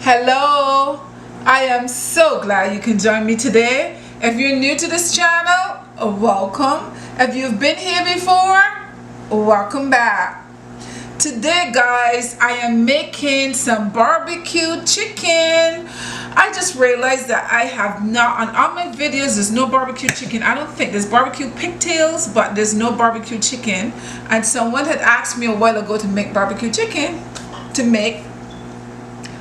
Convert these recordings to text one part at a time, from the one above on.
Hello, I am so glad you can join me today. If you're new to this channel, welcome. If you've been here before, welcome back. Today guys, I am making some barbecue chicken. I just realized that I have not, on all my videos there's no barbecue chicken. I don't think there's barbecue pigtails, but there's no barbecue chicken. And someone had asked me a while ago to make barbecue chicken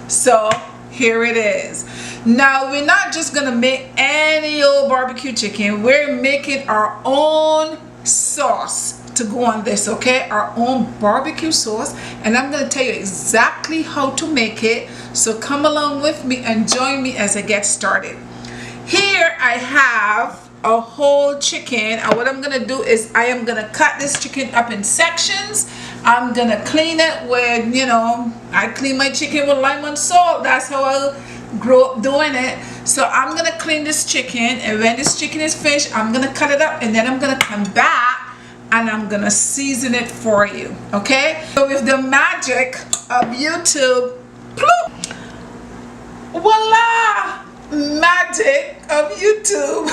so here it is. Now we're not just gonna make any old barbecue chicken. We're making our own sauce to go on this, okay? Our own barbecue sauce, and I'm gonna tell you exactly how to make it. So come along with me and join me as I get started. Here I have a whole chicken, and what I'm gonna do is I am gonna cut this chicken up in sections. I'm gonna clean it with, I clean my chicken with lime and salt. That's how I grew up doing it. So I'm gonna clean this chicken, and when this chicken is finished, I'm gonna cut it up, and then I'm gonna come back and I'm gonna season it for you, okay? So with the magic of YouTube, voila, magic of YouTube.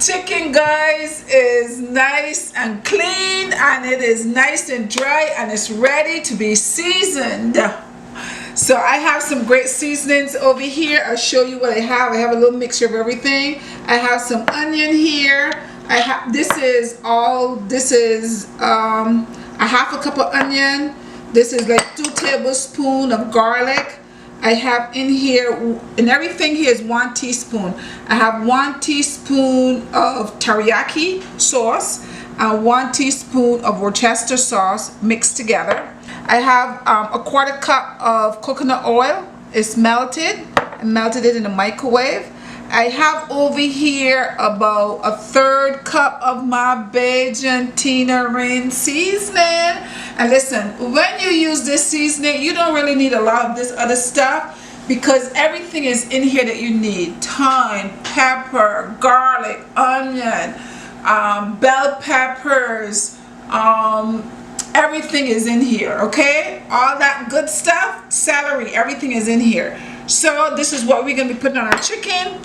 Chicken guys is nice and clean, and it is nice and dry, and it's ready to be seasoned. So I have some great seasonings over here. I'll show you what I have. I have a little mixture of everything. I have some onion here. I have a half a cup of onion. This is like 2 tablespoons of garlic. I have in here, and everything here is 1 teaspoon. I have 1 teaspoon of teriyaki sauce and 1 teaspoon of Worcester sauce mixed together. I have a 1/4 cup of coconut oil. It's melted. I melted it in the microwave. I have over here about a 1/3 cup of my Bajan Tinaraine seasoning. And listen, when you use this seasoning, you don't really need a lot of this other stuff, because everything is in here that you need. Thyme, pepper, garlic, onion, bell peppers, everything is in here, okay? All that good stuff, celery, everything is in here. So this is what we're gonna be putting on our chicken.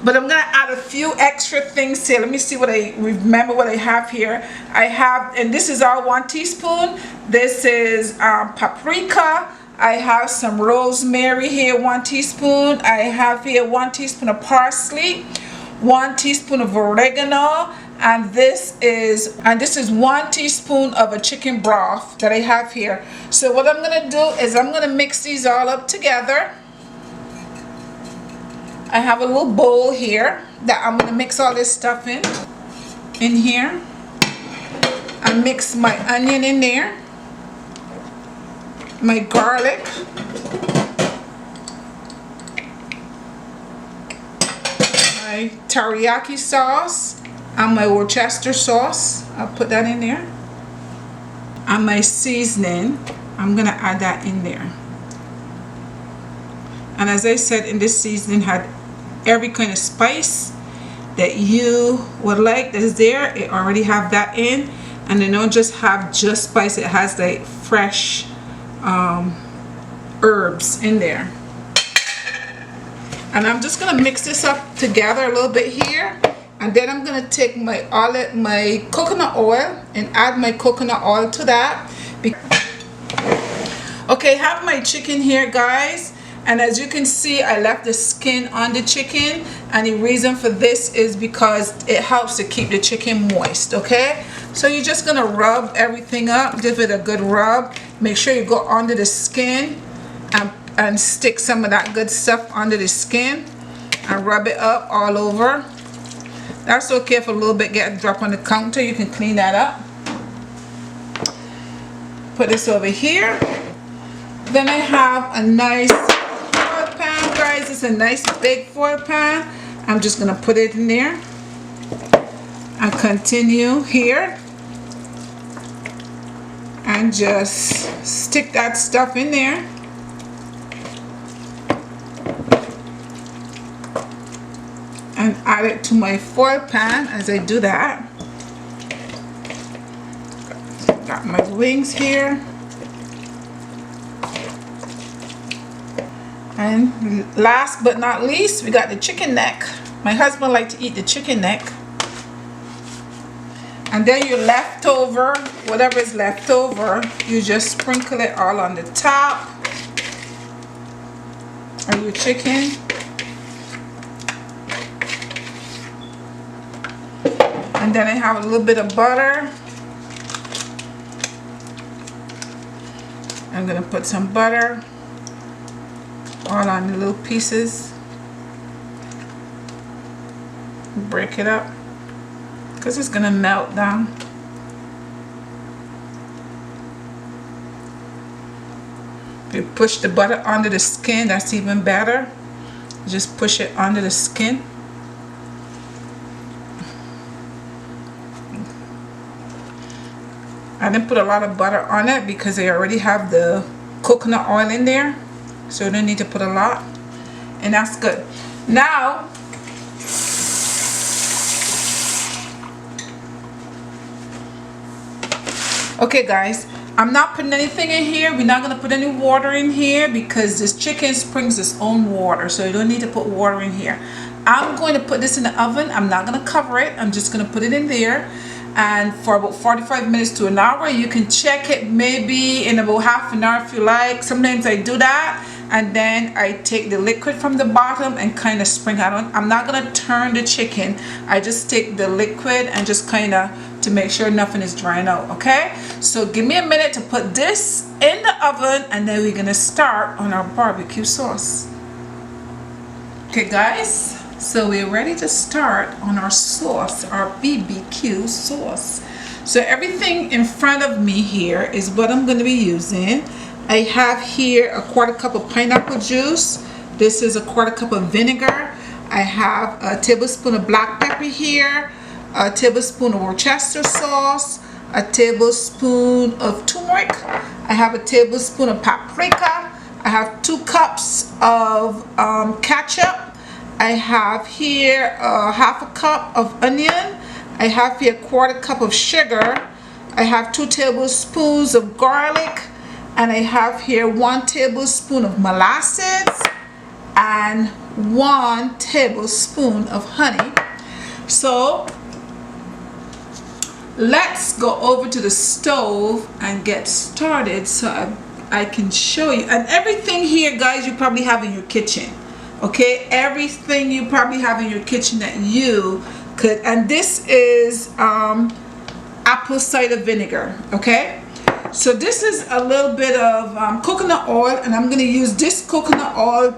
But I'm gonna add a few extra things here. Let me see what I remember what I have here. I have, and this is all 1 teaspoon. This is paprika. I have some rosemary here, 1 teaspoon. I have here 1 teaspoon of parsley, 1 teaspoon of oregano, and this is 1 teaspoon of a chicken broth that I have here. So what I'm gonna do is I'm gonna mix these all up together. I have a little bowl here that I'm gonna mix all this stuff in here. I mix my onion in there, my garlic, my teriyaki sauce, and my Worcester sauce. I'll put that in there. And my seasoning, I'm gonna add that in there. And as I said, in this seasoning had every kind of spice that you would like that is there. It already have that in, and they don't just have just spice, it has like fresh herbs in there. And I'm just gonna mix this up together a little bit here, and then I'm gonna take my coconut oil and add my coconut oil to that. Okay, I have my chicken here guys, and as you can see, I left the skin on the chicken, and the reason for this is because it helps to keep the chicken moist, okay? So you're just gonna rub everything up, give it a good rub. Make sure you go under the skin and stick some of that good stuff under the skin and rub it up all over. That's okay if a little bit gets dropped on the counter, you can clean that up. Put this over here. Then I have a nice pan, guys. It's a nice big foil pan. I'm just gonna put it in there and continue here and just stick that stuff in there. And add it to my foil pan. As I do that, got my wings here. And last but not least, we got the chicken neck. My husband likes to eat the chicken neck. And then your leftover, whatever is left over, you just sprinkle it all on the top of your chicken. And then I have a little bit of butter. I'm gonna put some butter all on the little pieces. Break it up because it's gonna melt down. If you push the butter under the skin, that's even better. Just push it under the skin. I didn't put a lot of butter on it because I already have the coconut oil in there, so you don't need to put a lot, and that's good. Now okay guys, I'm not putting anything in here. We're not going to put any water in here because this chicken springs its own water, so you don't need to put water in here. I'm going to put this in the oven. I'm not going to cover it. I'm just going to put it in there, and for about 45 minutes to an hour. You can check it maybe in about half an hour if you like. Sometimes I do that, and then I take the liquid from the bottom and kind of sprinkle it on. I'm not going to turn the chicken. I just take the liquid and just kind of to make sure nothing is drying out. Okay, so give me a minute to put this in the oven, and then we're gonna start on our barbecue sauce. Okay guys, so we're ready to start on our sauce, our BBQ sauce. So everything in front of me here is what I'm going to be using. I have here a 1/4 cup of pineapple juice. This is a 1/4 cup of vinegar. I have a tablespoon of black pepper here, a tablespoon of Worcester sauce, a tablespoon of turmeric. I have a tablespoon of paprika. I have 2 cups of ketchup. I have here 1/2 cup of onion. I have here 1/4 cup of sugar. I have 2 tablespoons of garlic, and I have here 1 tablespoon of molasses and 1 tablespoon of honey. So let's go over to the stove and get started so I can show you. And everything here guys you probably have in your kitchen. Okay, everything you probably have in your kitchen that you could. And this is apple cider vinegar. Okay, so this is a little bit of coconut oil, and I'm going to use this coconut oil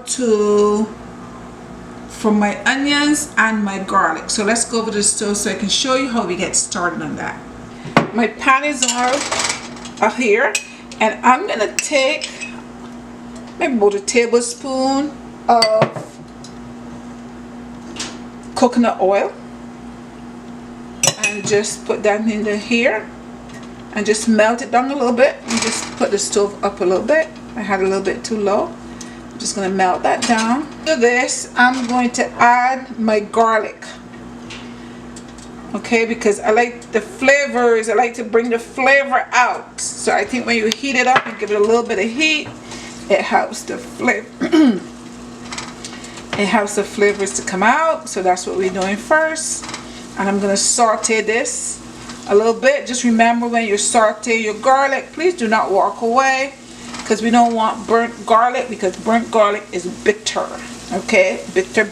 for my onions and my garlic. So let's go over to the stove so I can show you how we get started on that. My pan is on here, and I'm going to take maybe about a tablespoon of coconut oil and just put that into here and just melt it down a little bit. And just put the stove up a little bit. I had a little bit too low. I'm just going to melt that down. To this, I'm going to add my garlic. Okay, because I like the flavors. I like to bring the flavor out. So I think when you heat it up and give it a little bit of heat, it helps the flavor. It helps the flavors to come out. So that's what we're doing first. And I'm going to saute this a little bit. Just remember, when you saute your garlic, please do not walk away, because we don't want burnt garlic, because burnt garlic is bitter. Okay, bitter.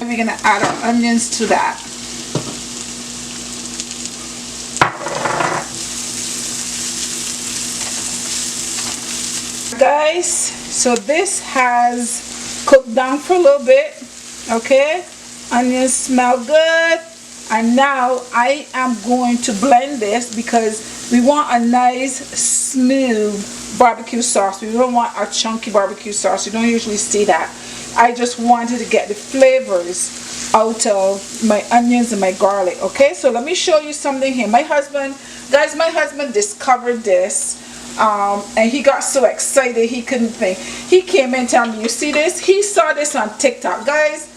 And we're going to add our onions to that. Guys, so this has cooked down for a little bit. Okay, onions smell good, and now I am going to blend this because we want a nice smooth barbecue sauce. We don't want a chunky barbecue sauce. You don't usually see that. I just wanted to get the flavors out of my onions and my garlic. Okay, so let me show you something here. My husband discovered this. And he got so excited he couldn't think. He came in telling me, you see this? He saw this on TikTok. Guys,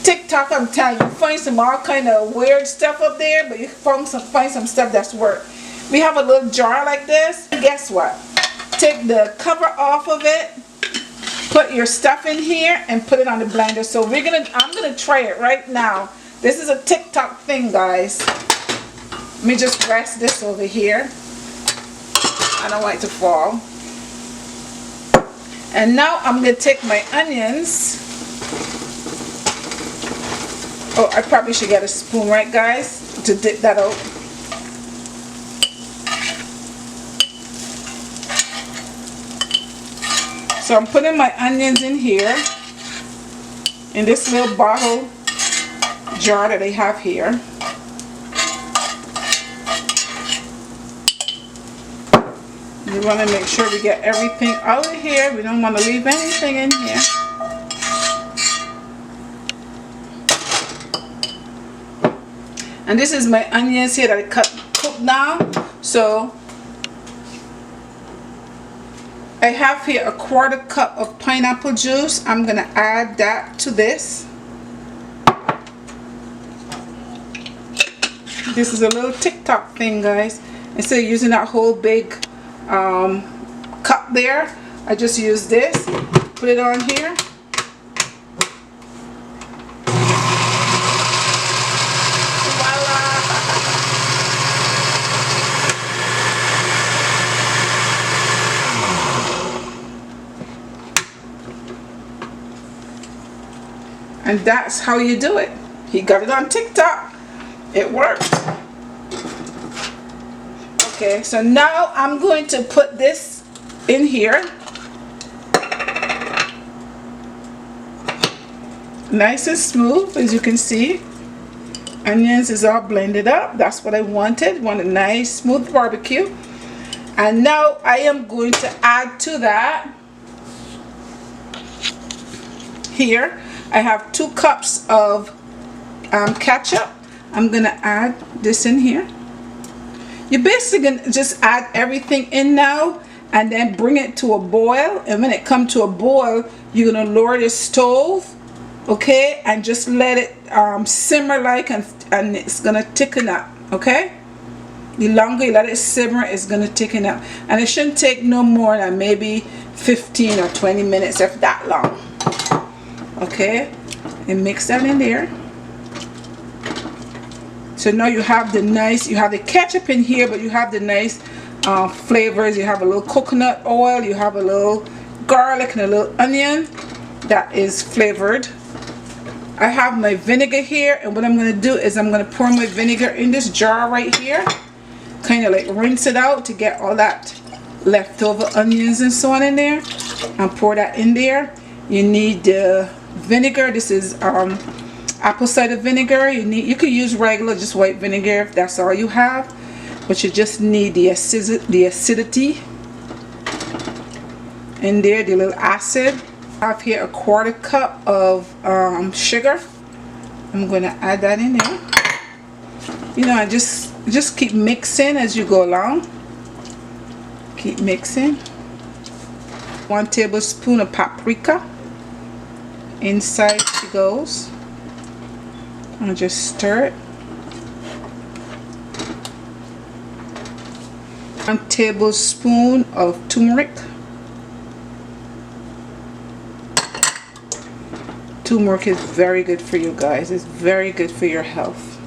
TikTok, I'm telling you, find some all kind of weird stuff up there, but you find some stuff that's work. We have a little jar like this. And guess what? Take the cover off of it put your stuff in here and put it on the blender. So I'm gonna try it right now. This is a TikTok thing, guys. Let me just rest this over here. I don't want it to fall. And now I'm gonna take my onions. Oh, I probably should get a spoon, right, guys, to dip that out. So I'm putting my onions in here, in this little bottle jar that I have here. We want to make sure we get everything out of here. We don't want to leave anything in here. And this is my onions here that I cooked down. So I have here a 1/4 cup of pineapple juice. I'm going to add that to this. This is a little TikTok thing, guys. Instead of using that whole big cup there, I just use this. Put it on here. And that's how you do it. He got it on TikTok. It worked. Okay, so now I'm going to put this in here. Nice and smooth, as you can see. Onions is all blended up. That's what I wanted. Want a nice smooth barbecue. And now I am going to add to that here. I have 2 cups of ketchup. I'm gonna add this in here. You're basically gonna just add everything in now and then bring it to a boil. And when it comes to a boil, you're gonna lower the stove, okay, and just let it simmer like, and it's gonna thicken up, okay. The longer you let it simmer, it's gonna thicken up, and it shouldn't take no more than maybe 15 or 20 minutes, if that long. Okay, and mix that in there. So now you have the nice, you have the ketchup in here, but you have the nice flavors. You have a little coconut oil, you have a little garlic and a little onion that is flavored. I have my vinegar here, and what I'm going to do is I'm going to pour my vinegar in this jar right here, kind of like rinse it out to get all that leftover onions and so on in there, and pour that in there. You need the vinegar. This is apple cider vinegar. You can use regular just white vinegar if that's all you have, but you just need the acidity in there, the little acid. I have here a 1/4 cup of sugar. I'm going to add that in there. You know, I just keep mixing as you go along. Keep mixing. 1 tablespoon of paprika. Inside she goes. I'm gonna just stir it. 1 tablespoon of turmeric. Turmeric is very good for you guys. It's very good for your health.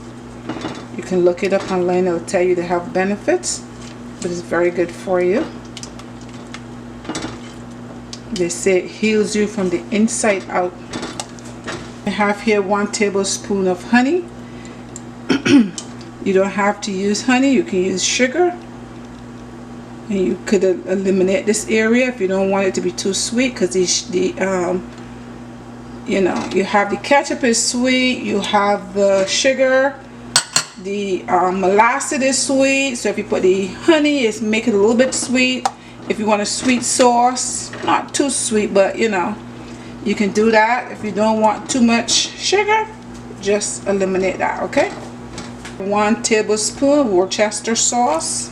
You can look it up online. It'll tell you the health benefits, but it's very good for you. They say it heals you from the inside out. I have here 1 tablespoon of honey. You don't have to use honey, you can use sugar. And you could eliminate this area if you don't want it to be too sweet, because you know, you have the ketchup is sweet, you have the sugar, the molasses is sweet. So if you put the honey, it's make it a little bit sweet. If you want a sweet sauce, not too sweet, but you know, you can do that. If you don't want too much sugar, just eliminate that, okay? 1 tablespoon Worcester sauce.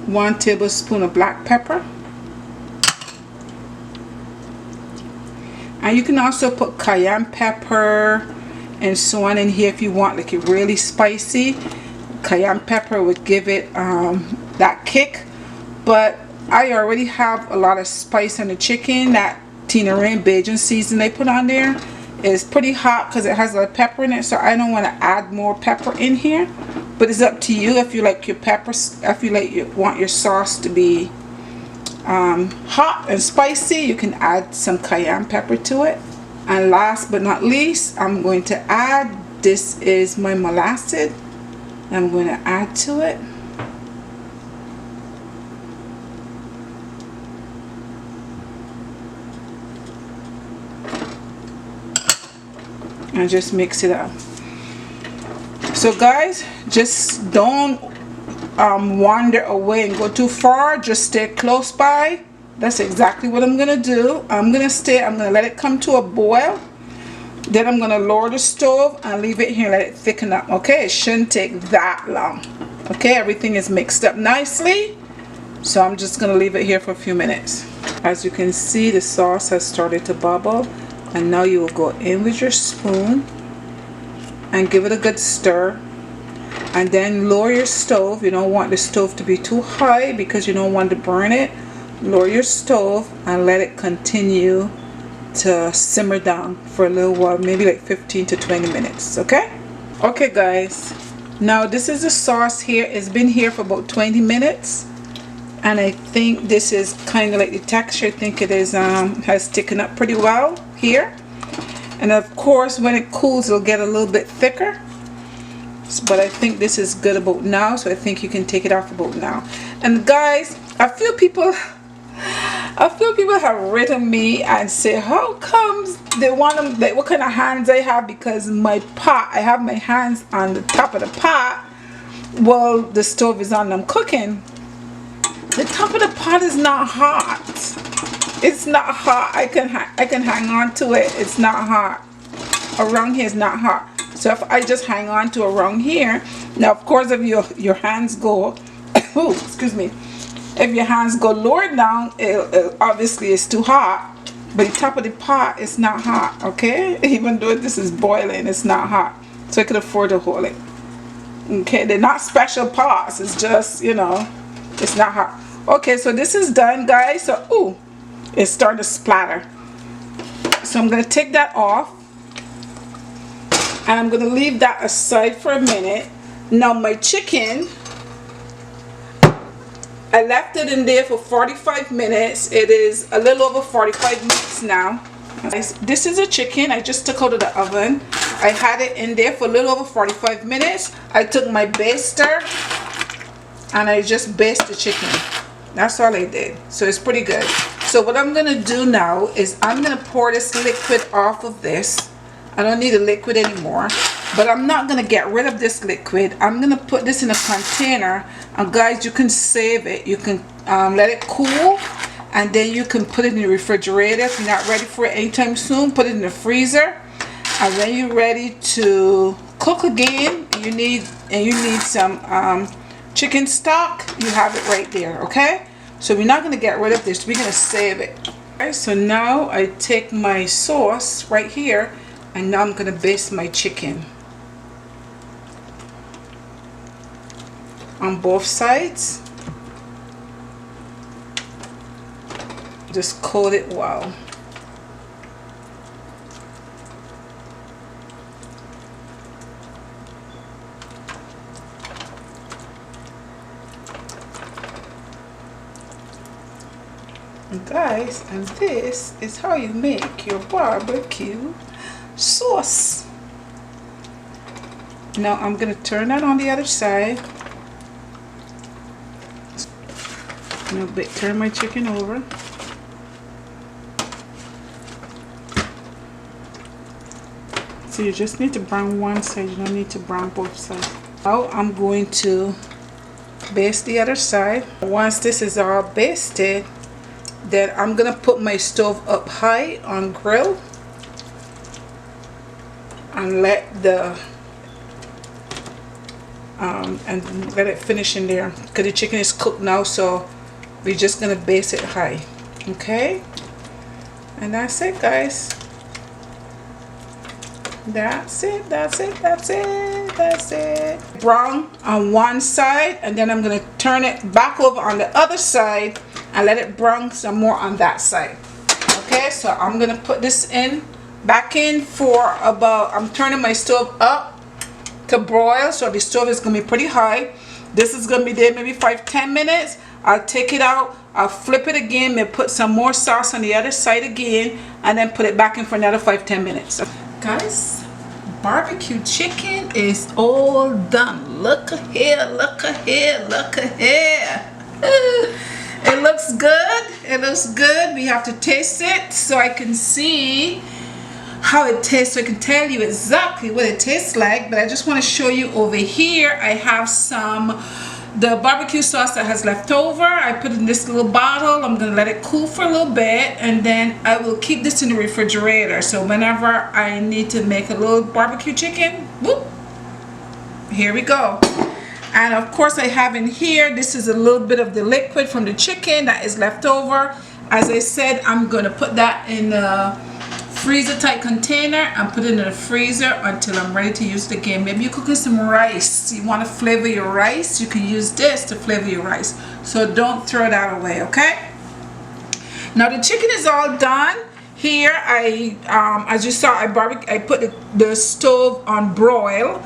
1 tablespoon of black pepper. And you can also put cayenne pepper and so on in here if you want like it really spicy. cayenne pepper would give it that kick, but I already have a lot of spice on the chicken. That Tinaraine Bajan season they put on there is pretty hot because it has a lot of pepper in it, so I don't want to add more pepper in here. But it's up to you if you like your peppers, if you want your sauce to be hot and spicy, you can add some cayenne pepper to it. And last but not least, I'm going to add, this is my molasses. I'm going to add to it. And just mix it up. So guys, just don't wander away and go too far. Just stay close by. That's exactly what I'm gonna do. I'm gonna let it come to a boil. Then I'm gonna lower the stove and leave it here, let it thicken up. Okay, it shouldn't take that long. Okay, everything is mixed up nicely, so I'm just gonna leave it here for a few minutes. As you can see, the sauce has started to bubble, and now you will go in with your spoon and give it a good stir, and then lower your stove. You don't want the stove to be too high because you don't want to burn it. Lower your stove and let it continue to simmer down for a little while, maybe like 15 to 20 minutes. Okay guys, now this is the sauce here. It's been here for about 20 minutes, and I think this is kind of like the texture. I think it is has thickened up pretty well here, and of course when it cools it'll get a little bit thicker, but I think this is good about now, so I think you can take it off about now. And guys, a few people have written me and say, how comes they want them, like, what kind of hands I have, because my pot, I have my hands on the top of the pot while the stove is on. I'm cooking. The top of the pot is not hot. It's not hot. I can hang on to it. It's not hot. Around here is not hot. So if I just hang on to around here, now of course if your hands go oh, excuse me, if your hands go lower down, it obviously it's too hot. But the top of the pot is not hot. Okay, even though this is boiling, it's not hot, so I could afford to hold it. Okay, they're not special pots, it's just, you know, it's not hot. Okay, so this is done, guys. So ooh, it's starting to splatter, so I'm gonna take that off and I'm gonna leave that aside for a minute. Now my chicken, I left it in there for 45 minutes. It is a little over 45 minutes now. This is a chicken I just took out of the oven. I had it in there for a little over 45 minutes. I took my baster and I just basted the chicken. That's all I did. So it's pretty good. So what I'm gonna do now is I'm gonna pour this liquid off of this. I don't need the liquid anymore, but I'm not gonna get rid of this liquid. I'm gonna put this in a container, and guys, you can save it. You can let it cool, and then you can put it in the refrigerator. If you're not ready for it anytime soon, put it in the freezer, and when you're ready to cook again, you need some chicken stock. You have it right there. Okay, so we're not gonna get rid of this. We're gonna save it. Okay, so now I take my sauce right here, and now I'm gonna baste my chicken on both sides. Just coat it well. And guys, and this is how you make your barbecue sauce. Now I'm gonna turn that on the other side. Now turn my chicken over. So you just need to brown one side, you don't need to brown both sides. Now I'm going to baste the other side. Once this is all basted, then I'm gonna put my stove up high on grill and let it finish in there, because the chicken is cooked now, so we're just gonna baste it high. Okay, and that's it, guys. That's it. That's it. Brown on one side, and then I'm going to turn it back over on the other side and let it brown some more on that side. Okay, so I'm going to put this back in for about, I'm turning my stove up to broil, so the stove is going to be pretty high. This is going to be there maybe 5-10 minutes. I'll take it out, I'll flip it again, and put some more sauce on the other side again, and then put it back in for another 5-10 minutes. Guys, barbecue chicken is all done. Look here, look here, look here. It looks good. It looks good. We have to taste it so I can see how it tastes, so I can tell you exactly what it tastes like. But I just want to show you over here, I have the barbecue sauce that has left over. I put it in this little bottle. I'm gonna let it cool for a little bit, and then I will keep this in the refrigerator, so whenever I need to make a little barbecue chicken, whoop, here we go. And of course I have in here, this is a little bit of the liquid from the chicken that is left over. As I said, I'm gonna put that in a freezer type container and put it in the freezer until I'm ready to use it again. Maybe you're cooking some rice, you want to flavor your rice, you can use this to flavor your rice, so don't throw that away. Okay, now the chicken is all done. Here as you saw, I put the stove on broil,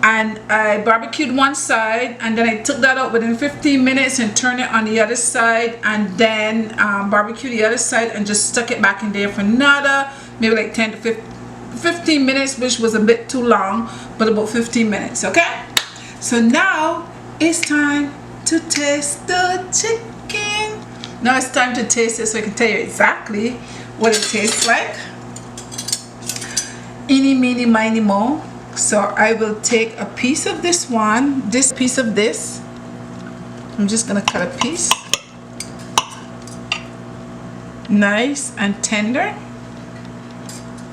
and I barbecued one side, and then I took that out within 15 minutes and turned it on the other side, and then barbecued the other side and just stuck it back in there for another maybe like 10 to 15 minutes, which was a bit too long, but about 15 minutes. Okay, so now it's time to taste the chicken. Now it's time to taste it so I can tell you exactly what it tastes like. Eeny, meeny, miny, mo. So I will take a piece of this one, this piece of this. I'm just gonna cut a piece. Nice and tender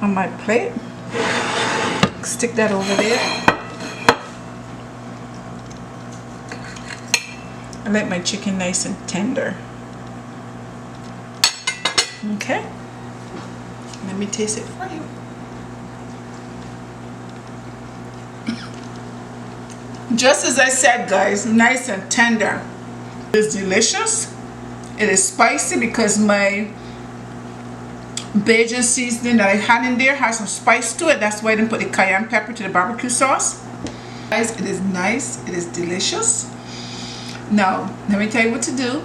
on my plate. Stick that over there. I like my chicken nice and tender. Okay, let me taste it for you. Just as I said, guys, nice and tender. It's delicious. It is spicy because my Bajan seasoning that I had in there has some spice to it. That's why I didn't put the cayenne pepper to the barbecue sauce. Guys, it is nice. It is delicious. Now, let me tell you what to do.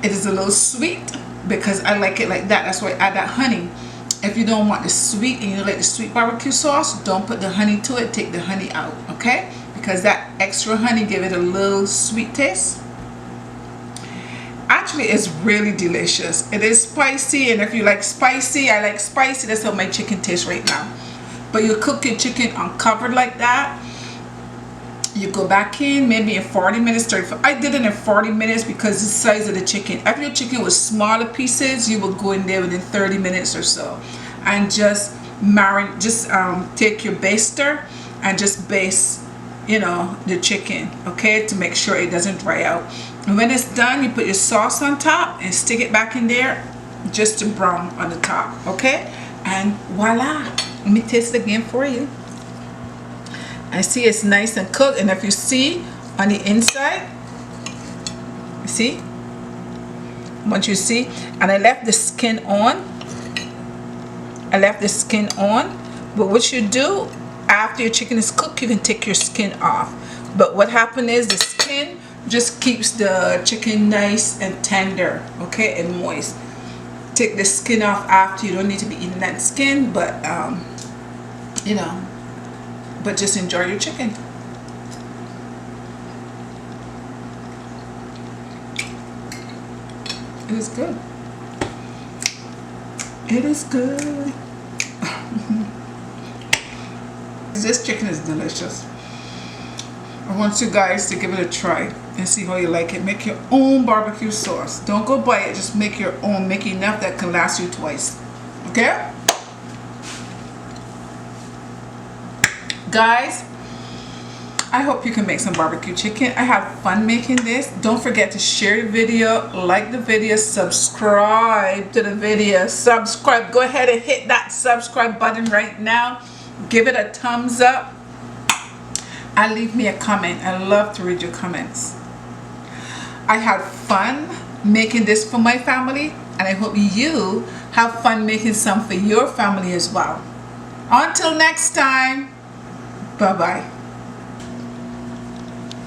It is a little sweet because I like it like that. That's why I add that honey. If you don't want the sweet and you like the sweet barbecue sauce, don't put the honey to it. Take the honey out, okay? Because that extra honey give it a little sweet taste. Actually, it's really delicious. It is spicy, and if you like spicy, I like spicy. That's how my chicken tastes right now. But you cook your chicken uncovered like that. You go back in maybe in 40 minutes, 35. I did it in 40 minutes because the size of the chicken. If your chicken was smaller pieces, you would go in there within 30 minutes or so, and just marinate. Just take your baster and just baste, you know, the chicken, okay, to make sure it doesn't dry out. And when it's done, you put your sauce on top and stick it back in there just to brown on the top, okay? And voila. Let me taste it again for you. I see it's nice and cooked, and if you see on the inside, see, once you see, and I left the skin on. I left the skin on, but what you do after your chicken is cooked, you can take your skin off. But what happened is the skin just keeps the chicken nice and tender, okay, and moist. Take the skin off after. You don't need to be eating that skin, but you know, but just enjoy your chicken. It is good. It is good. This chicken is delicious. I want you guys to give it a try and see how you like it. Make your own barbecue sauce. Don't go buy it, just make your own. Make enough that can last you twice. Okay? Guys, I hope you can make some barbecue chicken. I have fun making this. Don't forget to share the video, like the video, subscribe to the video. Subscribe. Go ahead and hit that subscribe button right now. Give it a thumbs up. and leave me a comment. I love to read your comments. I had fun making this for my family, and I hope you have fun making some for your family as well. Until next time, bye bye.